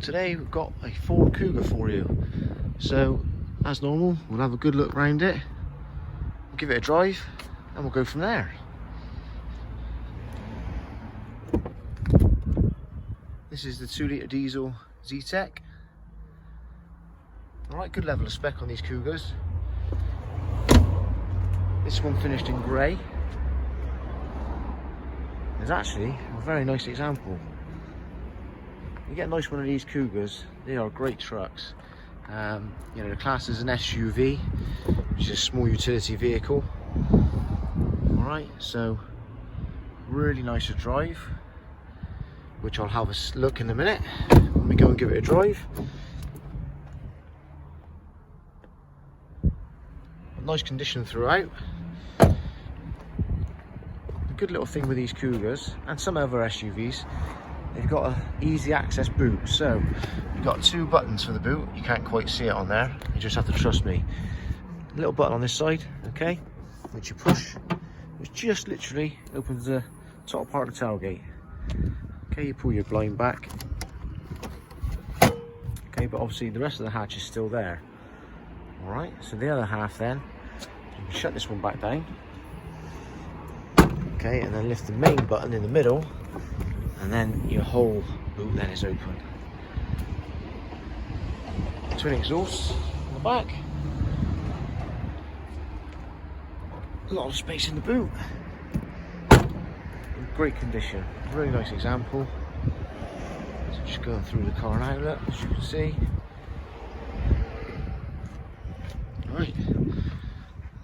Today we've got a Ford Kuga for you. So as normal, we'll have a good look around it, we'll give it a drive and we'll go from there. This is the 2-litre diesel Z-Tech. Alright, good level of spec on these Kugas. This one finished in grey. There's actually a very nice example. You get a nice one of these Kugas, they are great trucks. You know, they're classed as an SUV, which is a small utility vehicle. Alright, so really nice to drive, which I'll have a look in a minute when we go and give it a drive. Nice condition throughout. The good little thing with these Kugas and some other SUVs, they've got an easy access boot. So you've got 2 buttons for the boot. You can't quite see it on there, you just have to trust me. A little button on this side, okay, which you push, which just literally opens the top part of the tailgate. Okay, you pull your blind back, okay, but obviously the rest of the hatch is still there. Alright, so the other half then, you can shut this one back down, okay, and then lift the main button in the middle, and then your whole boot then is open. Twin exhausts on the back, a lot of space in the boot, in great condition, really nice example. So just going through the car and outlet, as you can see. Right,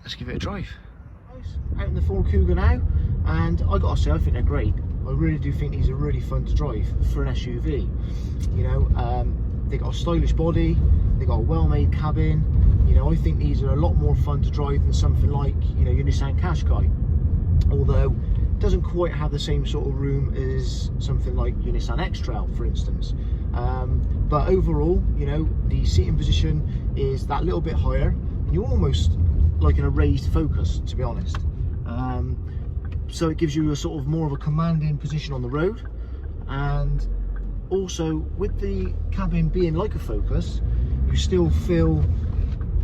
let's give it a drive. Out in the Ford Kuga now, and I gotta say, I think they're great. I really do think these are really fun to drive for an SUV. You know, they got a stylish body, they got a well-made cabin. You know, I think these are a lot more fun to drive than something like, you know, your Nissan Qashqai. Although it doesn't quite have the same sort of room as something like your Nissan X-Trail, for instance. But overall, you know, the seating position is that little bit higher. You're almost like in a raised Focus, to be honest. So it gives you a sort of more of a commanding position on the road, and also with the cabin being like a Focus, you still feel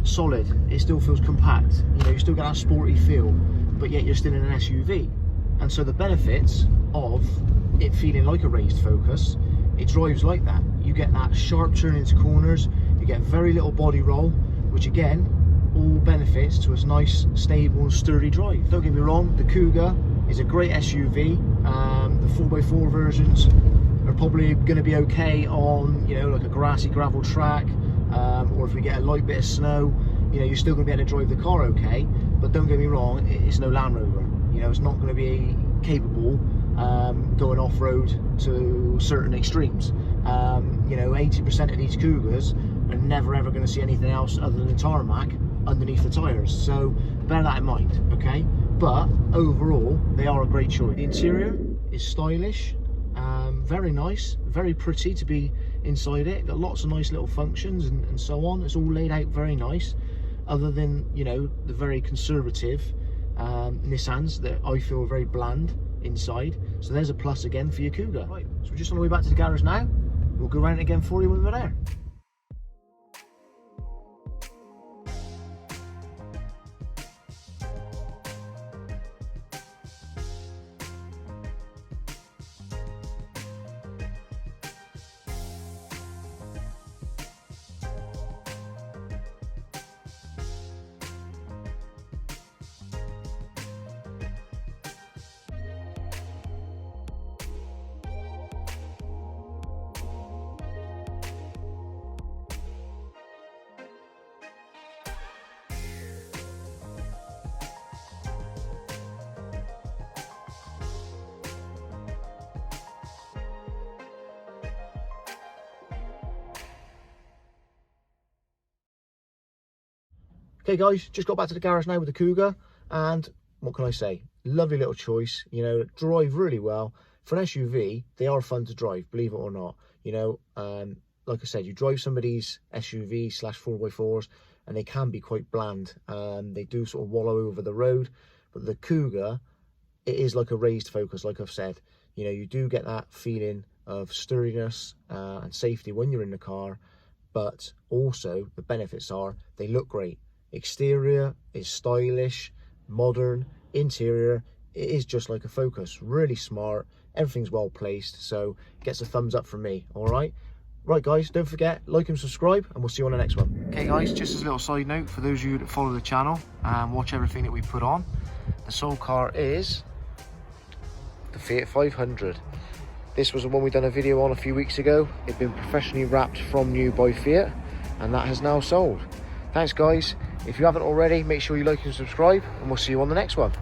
solid. It still feels compact. You know, you still get that sporty feel, but yet you're still in an SUV. And so the benefits of it feeling like a raised Focus, it drives like that. You get that sharp turn into corners, you get very little body roll, which again, all benefits to a nice, stable and sturdy drive. Don't get me wrong, the Kuga is a great SUV. The 4x4 versions are probably going to be okay on, you know, like a grassy gravel track, or if we get a light bit of snow, you know, you're still going to be able to drive the car okay. But don't get me wrong, it's no Land Rover. You know, it's not going to be capable going off-road to certain extremes. You know, 80% of these Kugas are never ever going to see anything else other than tarmac underneath the tyres, so bear that in mind, okay? But overall, they are a great choice. The interior is stylish, very nice, very pretty to be inside it. Got lots of nice little functions and so on. It's all laid out very nice, other than, you know, the very conservative Nissans that I feel are very bland inside. So there's a plus again for your Kuga. Right, so we're just on the way back to the garage now. We'll go around it again for you when we're there. Okay guys, just got back to the garage now with the Kuga, and what can I say? Lovely little choice, you know, drive really well. For an SUV, they are fun to drive, believe it or not. You know, like I said, you drive some of these SUV slash 4x4s and they can be quite bland. They do sort of wallow over the road, but the Kuga, it is like a raised Focus, like I've said. You know, you do get that feeling of sturdiness and safety when you're in the car, but also the benefits are they look great. Exterior is stylish, modern. Interior, it is just like a Focus, really smart, everything's well placed, so gets a thumbs up from me. All right guys, don't forget, like and subscribe, and we'll see you on the next one. Okay guys, just as a little side note for those of you that follow the channel and watch everything that we put on, the sold car is the Fiat 500. This was the one we done a video on a few weeks ago. It'd been professionally wrapped from new by Fiat, and that has now sold. Thanks guys. If you haven't already, make sure you like and subscribe, and we'll see you on the next one.